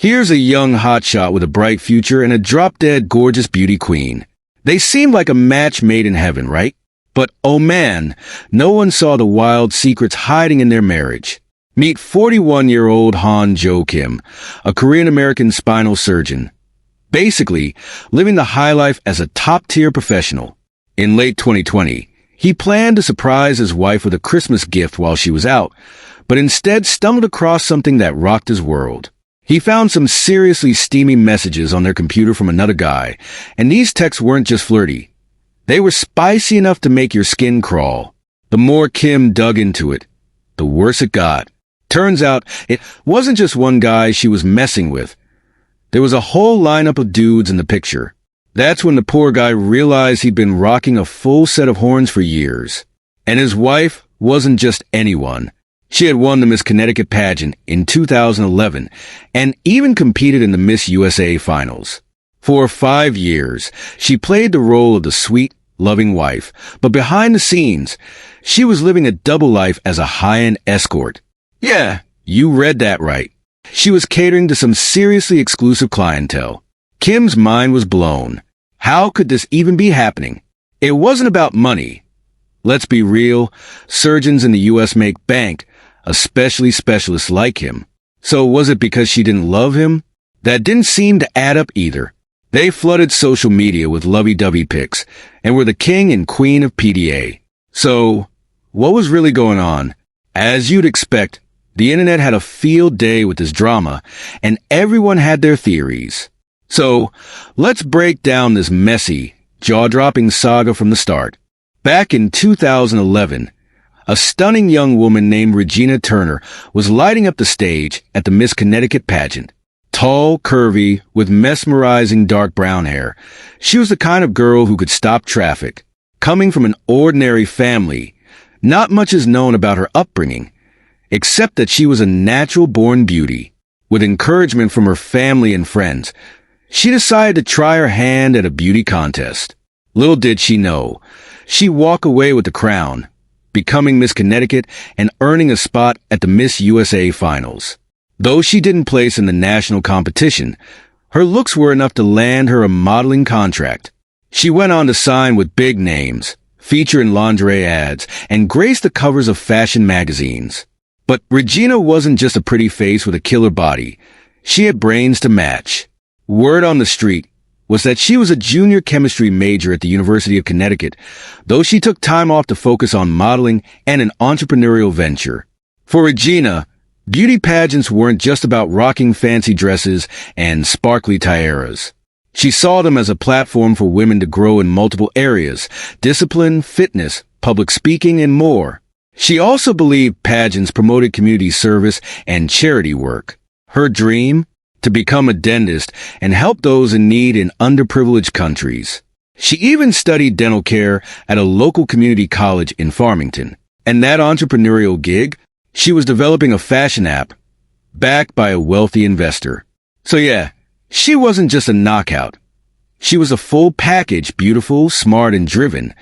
Here's a young hotshot with a bright future and a drop-dead gorgeous beauty queen. They seem like a match made in heaven, right? But, oh man, no one saw the wild secrets hiding in their marriage. Meet 41-year-old Kim, a Korean-American spinal surgeon. Basically, living the high life as a top-tier professional. In late 2020, he planned to surprise his wife with a Christmas gift while she was out, but instead stumbled across something that rocked his world. He found some seriously steamy messages on their computer from another guy, and these texts weren't just flirty. They were spicy enough to make your skin crawl. The more Kim dug into it, the worse it got. Turns out, it wasn't just one guy she was messing with. There was a whole lineup of dudes in the picture. That's when the poor guy realized he'd been rocking a full set of horns for years. And his wife wasn't just anyone. She had won the Miss Connecticut pageant in 2011 and even competed in the Miss USA finals. For 5 years, she played the role of the sweet, loving wife, but behind the scenes, she was living a double life as a high-end escort. Yeah, you read that right. She was catering to some seriously exclusive clientele. Kim's mind was blown. How could this even be happening? It wasn't about money. Let's be real, surgeons in the U.S. make bank, especially specialists like him. So was it because she didn't love him? That didn't seem to add up either. They flooded social media with lovey-dovey pics and were the king and queen of PDA. So, what was really going on? As you'd expect, the internet had a field day with this drama, and everyone had their theories. So, let's break down this messy, jaw-dropping saga from the start. Back in 2011, a stunning young woman named Regina Turner was lighting up the stage at the Miss Connecticut pageant. Tall, curvy, with mesmerizing dark brown hair, she was the kind of girl who could stop traffic. Coming from an ordinary family, not much is known about her upbringing, except that she was a natural-born beauty. With encouragement from her family and friends, she decided to try her hand at a beauty contest. Little did she know, she'd walk away with the crown, becoming Miss Connecticut and earning a spot at the Miss USA finals. Though she didn't place in the national competition, her looks were enough to land her a modeling contract. She went on to sign with big names, feature in lingerie ads, and grace the covers of fashion magazines. But Regina wasn't just a pretty face with a killer body. She had brains to match. Word on the street was that she was a junior chemistry major at the University of Connecticut, though she took time off to focus on modeling and an entrepreneurial venture. For Regina, beauty pageants weren't just about rocking fancy dresses and sparkly tiaras. She saw them as a platform for women to grow in multiple areas: discipline, fitness, public speaking, and more. She also believed pageants promoted community service and charity work. Her dream? To become a dentist and help those in need in underprivileged countries. She even studied dental care at a local community college in Farmington. And that entrepreneurial gig? She was developing a fashion app, backed by a wealthy investor. So yeah, she wasn't just a knockout. She was a full package, beautiful, smart, and driven.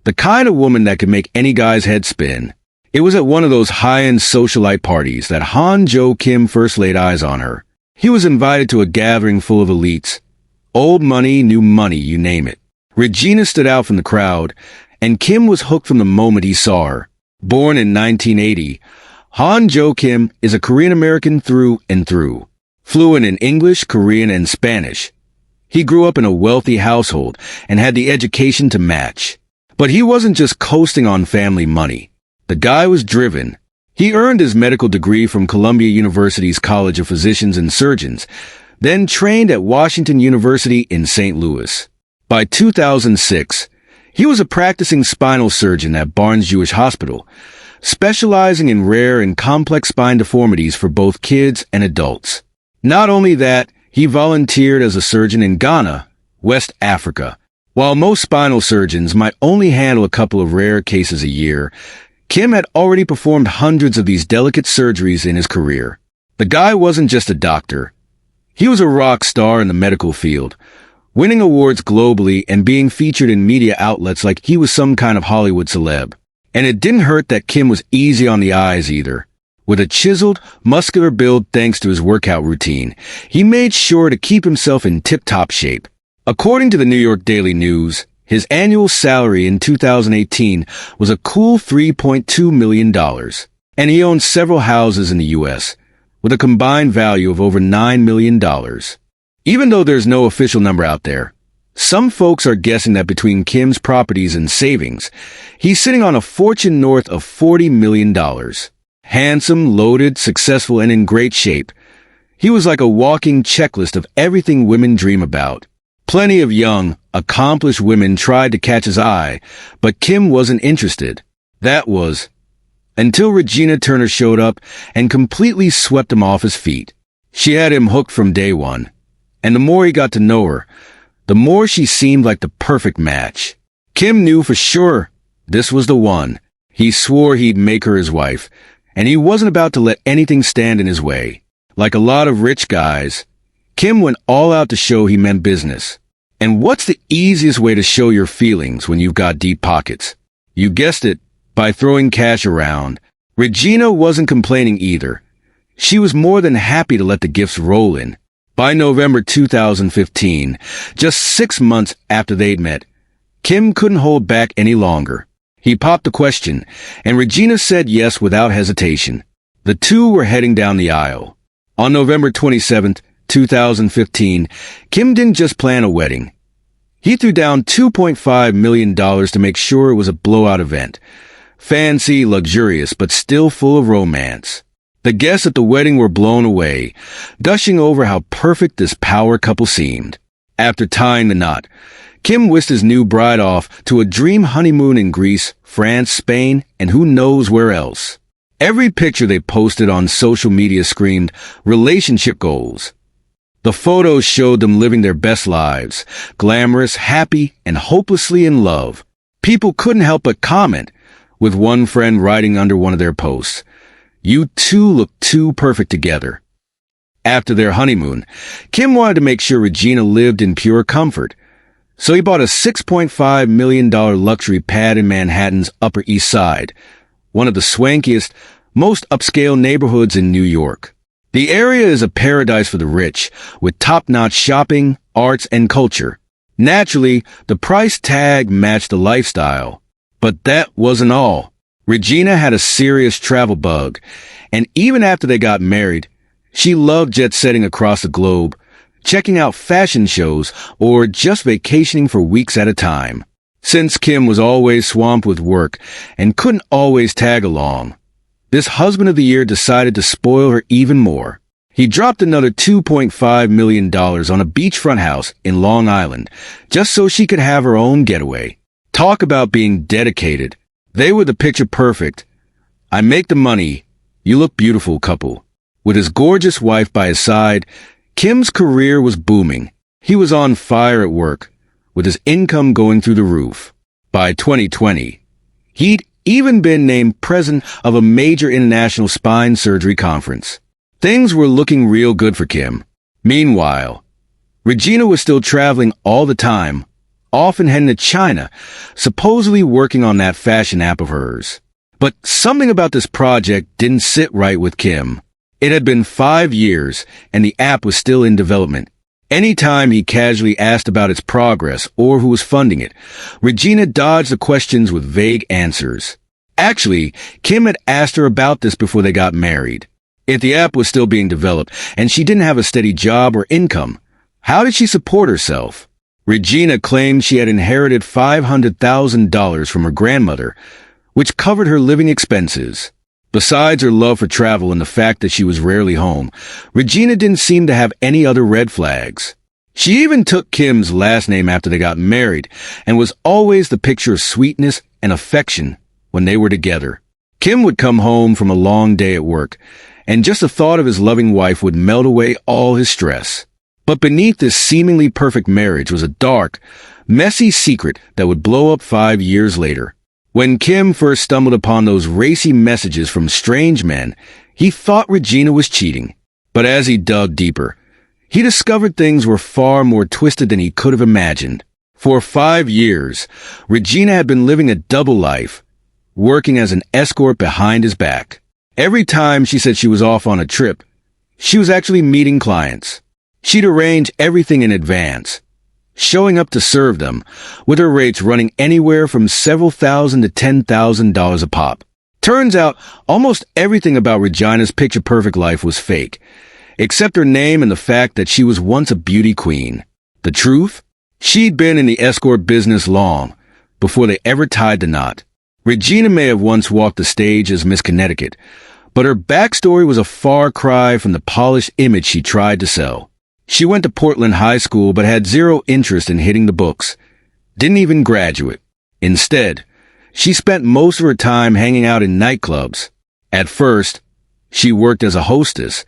The kind of woman that could make any guy's head spin. It was at one of those high-end socialite parties that Kim first laid eyes on her. He was invited to a gathering full of elites. Old money, new money, you name it. Regina stood out from the crowd, and Kim was hooked from the moment he saw her. Born in 1980, Kim is a Korean-American through and through. Fluent in English, Korean, and Spanish. He grew up in a wealthy household and had the education to match. But he wasn't just coasting on family money. The guy was driven. He earned his medical degree from Columbia University's College of Physicians and Surgeons, then trained at Washington University in St. Louis. By 2006, he was a practicing spinal surgeon at Barnes-Jewish Hospital, specializing in rare and complex spine deformities for both kids and adults. Not only that, he volunteered as a surgeon in Ghana, West Africa. While most spinal surgeons might only handle a couple of rare cases a year, Kim had already performed hundreds of these delicate surgeries in his career. The guy wasn't just a doctor. He was a rock star in the medical field, winning awards globally and being featured in media outlets like he was some kind of Hollywood celeb. And it didn't hurt that Kim was easy on the eyes either. With a chiseled, muscular build thanks to his workout routine, he made sure to keep himself in tip-top shape. According to the New York Daily News, his annual salary in 2018 was a cool $3.2 million, and he owns several houses in the U.S., with a combined value of over $9 million. Even though there's no official number out there, some folks are guessing that between Kim's properties and savings, he's sitting on a fortune north of $40 million. Handsome, loaded, successful, and in great shape, he was like a walking checklist of everything women dream about. Plenty of young, accomplished women tried to catch his eye, but Kim wasn't interested. That was until Regina Turner showed up and completely swept him off his feet. She had him hooked from day one, and the more he got to know her, the more she seemed like the perfect match. Kim knew for sure this was the one. He swore he'd make her his wife, and he wasn't about to let anything stand in his way. Like a lot of rich guys, Kim went all out to show he meant business. And what's the easiest way to show your feelings when you've got deep pockets? You guessed it, by throwing cash around. Regina wasn't complaining either. She was more than happy to let the gifts roll in. By November 2015, just 6 months after they'd met, Kim couldn't hold back any longer. He popped the question, and Regina said yes without hesitation. The two were heading down the aisle. On November 27th, 2015, Kim didn't just plan a wedding. He threw down $2.5 million to make sure it was a blowout event. Fancy, luxurious, but still full of romance. The guests at the wedding were blown away, gushing over how perfect this power couple seemed. After tying the knot, Kim whisked his new bride off to a dream honeymoon in Greece, France, Spain, and who knows where else. Every picture they posted on social media screamed relationship goals. The photos showed them living their best lives, glamorous, happy, and hopelessly in love. People couldn't help but comment, with one friend writing under one of their posts, "You two look too perfect together." After their honeymoon, Kim wanted to make sure Regina lived in pure comfort, so he bought a $6.5 million luxury pad in Manhattan's Upper East Side, one of the swankiest, most upscale neighborhoods in New York. The area is a paradise for the rich, with top-notch shopping, arts, and culture. Naturally, the price tag matched the lifestyle. But that wasn't all. Regina had a serious travel bug, and even after they got married, she loved jet-setting across the globe, checking out fashion shows, or just vacationing for weeks at a time. Since Kim was always swamped with work and couldn't always tag along, this husband of the year decided to spoil her even more. He dropped another $2.5 million on a beachfront house in Long Island, just so she could have her own getaway. Talk about being dedicated. They were the picture perfect. I make the money, you look beautiful couple. With his gorgeous wife by his side, Kim's career was booming. He was on fire at work, with his income going through the roof. By 2020, he'd even been named president of a major international spine surgery conference. Things were looking real good for Kim. Meanwhile, Regina was still traveling all the time, often heading to China, supposedly working on that fashion app of hers. But something about this project didn't sit right with Kim. It had been 5 years, and the app was still in development. Anytime he casually asked about its progress or who was funding it, Regina dodged the questions with vague answers. Actually, Kim had asked her about this before they got married. If the app was still being developed and she didn't have a steady job or income, how did she support herself? Regina claimed she had inherited $500,000 from her grandmother, which covered her living expenses. Besides her love for travel and the fact that she was rarely home, Regina didn't seem to have any other red flags. She even took Kim's last name after they got married and was always the picture of sweetness and affection when they were together. Kim would come home from a long day at work, and just the thought of his loving wife would melt away all his stress. But beneath this seemingly perfect marriage was a dark, messy secret that would blow up 5 years later. When Kim first stumbled upon those racy messages from strange men, he thought Regina was cheating. But as he dug deeper, he discovered things were far more twisted than he could have imagined. For 5 years, Regina had been living a double life, working as an escort behind his back. Every time she said she was off on a trip, she was actually meeting clients. She'd arrange everything in advance, showing up to serve them, with her rates running anywhere from several thousand to $10,000 a pop. Turns out, almost everything about Regina's picture-perfect life was fake, except her name and the fact that she was once a beauty queen. The truth? She'd been in the escort business long, before they ever tied the knot. Regina may have once walked the stage as Miss Connecticut, but her backstory was a far cry from the polished image she tried to sell. She went to Portland High School but had zero interest in hitting the books. Didn't even graduate. Instead, she spent most of her time hanging out in nightclubs. At first, she worked as a hostess,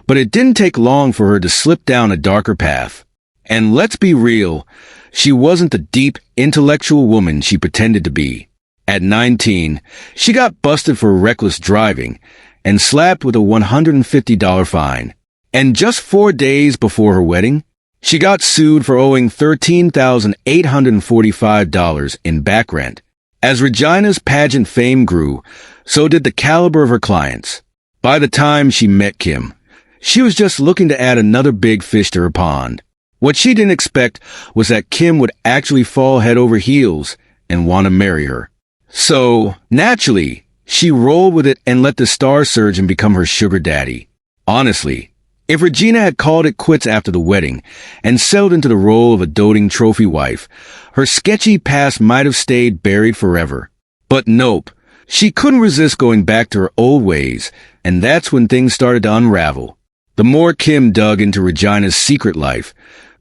but it didn't take long for her to slip down a darker path. And let's be real, she wasn't the deep, intellectual woman she pretended to be. At 19, she got busted for reckless driving and slapped with a $150 fine. And just 4 days before her wedding, she got sued for owing $13,845 in back rent. As Regina's pageant fame grew, so did the caliber of her clients. By the time she met Kim, she was just looking to add another big fish to her pond. What she didn't expect was that Kim would actually fall head over heels and want to marry her. So, naturally, she rolled with it and let the star surgeon become her sugar daddy. Honestly, if Regina had called it quits after the wedding and settled into the role of a doting trophy wife, her sketchy past might have stayed buried forever. But nope, she couldn't resist going back to her old ways, and that's when things started to unravel. The more Kim dug into Regina's secret life,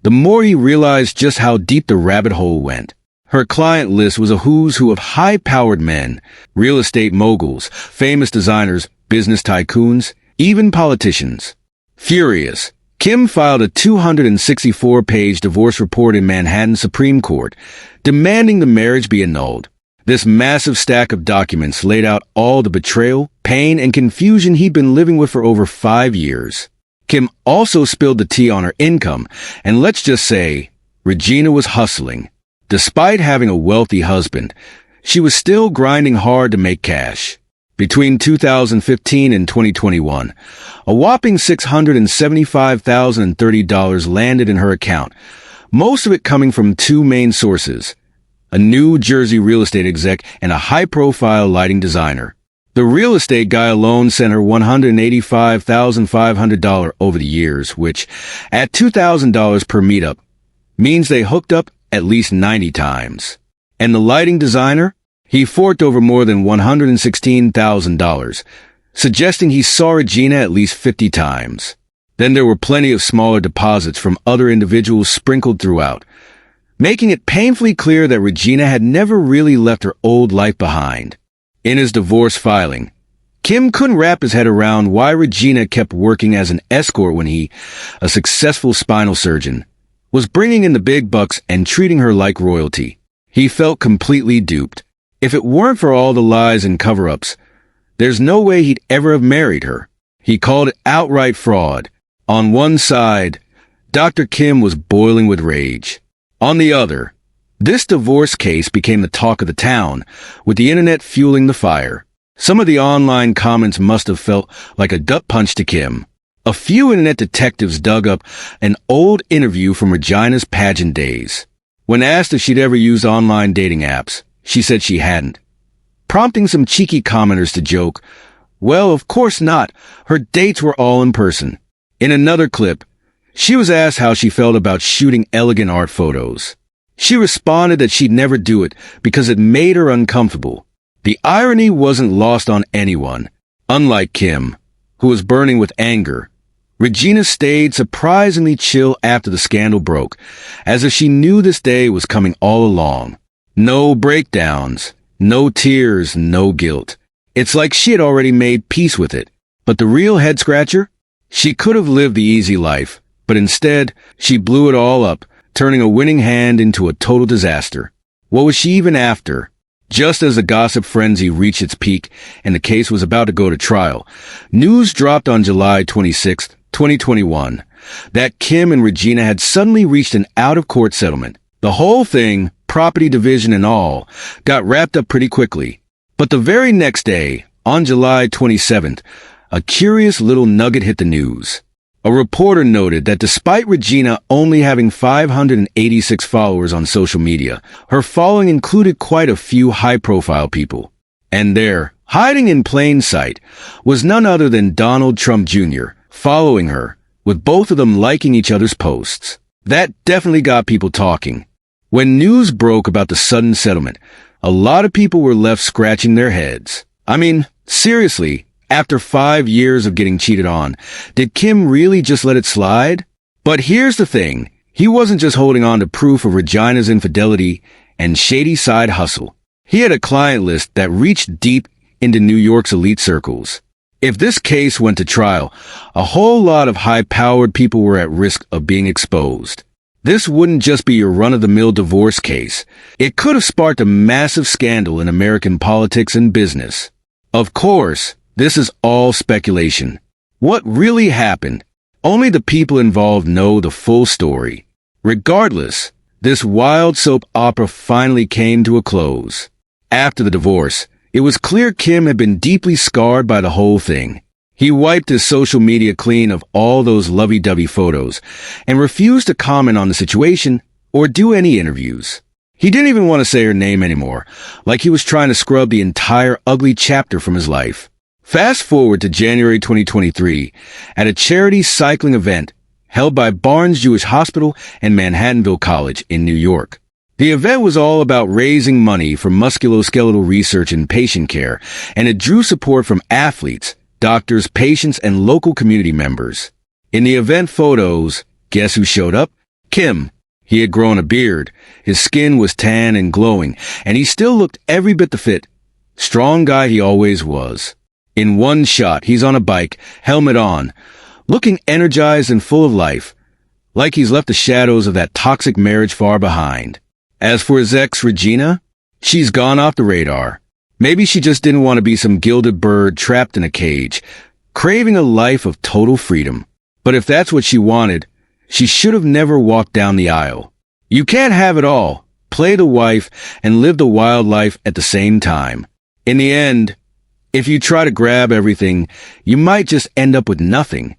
the more he realized just how deep the rabbit hole went. Her client list was a who's who of high-powered men, real estate moguls, famous designers, business tycoons, even politicians. Furious, Kim filed a 264-page divorce report in Manhattan Supreme Court, demanding the marriage be annulled. This massive stack of documents laid out all the betrayal, pain, and confusion he'd been living with for over 5 years. Kim also spilled the tea on her income, and let's just say, Regina was hustling. Despite having a wealthy husband, she was still grinding hard to make cash. Between 2015 and 2021, a whopping $675,030 landed in her account, most of it coming from two main sources: a New Jersey real estate exec and a high-profile lighting designer. The real estate guy alone sent her $185,500 over the years, which, at $2,000 per meetup, means they hooked up at least 90 times. And the lighting designer? He forked over more than $116,000, suggesting he saw Regina at least 50 times. Then there were plenty of smaller deposits from other individuals sprinkled throughout, making it painfully clear that Regina had never really left her old life behind. In his divorce filing, Kim couldn't wrap his head around why Regina kept working as an escort when he, a successful spinal surgeon, was bringing in the big bucks and treating her like royalty. He felt completely duped. If it weren't for all the lies and cover-ups, there's no way he'd ever have married her. He called it outright fraud. On one side, Dr. Kim was boiling with rage. On the other, this divorce case became the talk of the town, with the internet fueling the fire. Some of the online comments must have felt like a gut punch to Kim. A few internet detectives dug up an old interview from Regina's pageant days. When asked if she'd ever used online dating apps, she said she hadn't, prompting some cheeky commenters to joke, "Well, of course not. Her dates were all in person." In another clip, she was asked how she felt about shooting elegant art photos. She responded that she'd never do it because it made her uncomfortable. The irony wasn't lost on anyone. Unlike Kim, who was burning with anger, Regina stayed surprisingly chill after the scandal broke, as if she knew this day was coming all along. No breakdowns, no tears, no guilt. It's like she had already made peace with it. But the real head-scratcher? She could have lived the easy life, but instead, she blew it all up, turning a winning hand into a total disaster. What was she even after? Just as the gossip frenzy reached its peak and the case was about to go to trial, news dropped on July 26, 2021, that Kim and Regina had suddenly reached an out-of-court settlement. The whole thing, property division and all, got wrapped up pretty quickly. But the very next day, On July 27th, a curious little nugget hit the news. A reporter noted that despite Regina only having 586 followers on social media, her following included quite a few high-profile people. And there, hiding in plain sight, was none other than Donald Trump Jr., following her, with both of them liking each other's posts. That definitely got people talking. When news broke about the sudden settlement, a lot of people were left scratching their heads. I mean, seriously, after 5 years of getting cheated on, did Kim really just let it slide? But here's the thing. He wasn't just holding on to proof of Regina's infidelity and shady side hustle. He had a client list that reached deep into New York's elite circles. If this case went to trial, a whole lot of high-powered people were at risk of being exposed. This wouldn't just be your run-of-the-mill divorce case. It could have sparked a massive scandal in American politics and business. Of course, this is all speculation. What really happened? Only the people involved know the full story. Regardless, this wild soap opera finally came to a close. After the divorce, it was clear Kim had been deeply scarred by the whole thing. He wiped his social media clean of all those lovey-dovey photos and refused to comment on the situation or do any interviews. He didn't even want to say her name anymore, like he was trying to scrub the entire ugly chapter from his life. Fast forward to January 2023, at a charity cycling event held by Barnes Jewish Hospital and Manhattanville College in New York. The event was all about raising money for musculoskeletal research and patient care, and it drew support from athletes, doctors, patients, and local community members. In the event photos, guess who showed up? Kim. He had grown a beard, his skin was tan and glowing, and he still looked every bit the fit, strong guy he always was. In one shot, he's on a bike, helmet on, looking energized and full of life, like he's left the shadows of that toxic marriage far behind. As for his ex, Regina, she's gone off the radar. Maybe she just didn't want to be some gilded bird trapped in a cage, craving a life of total freedom. But if that's what she wanted, she should have never walked down the aisle. You can't have it all, play the wife, and live the wild life at the same time. In the end, if you try to grab everything, you might just end up with nothing.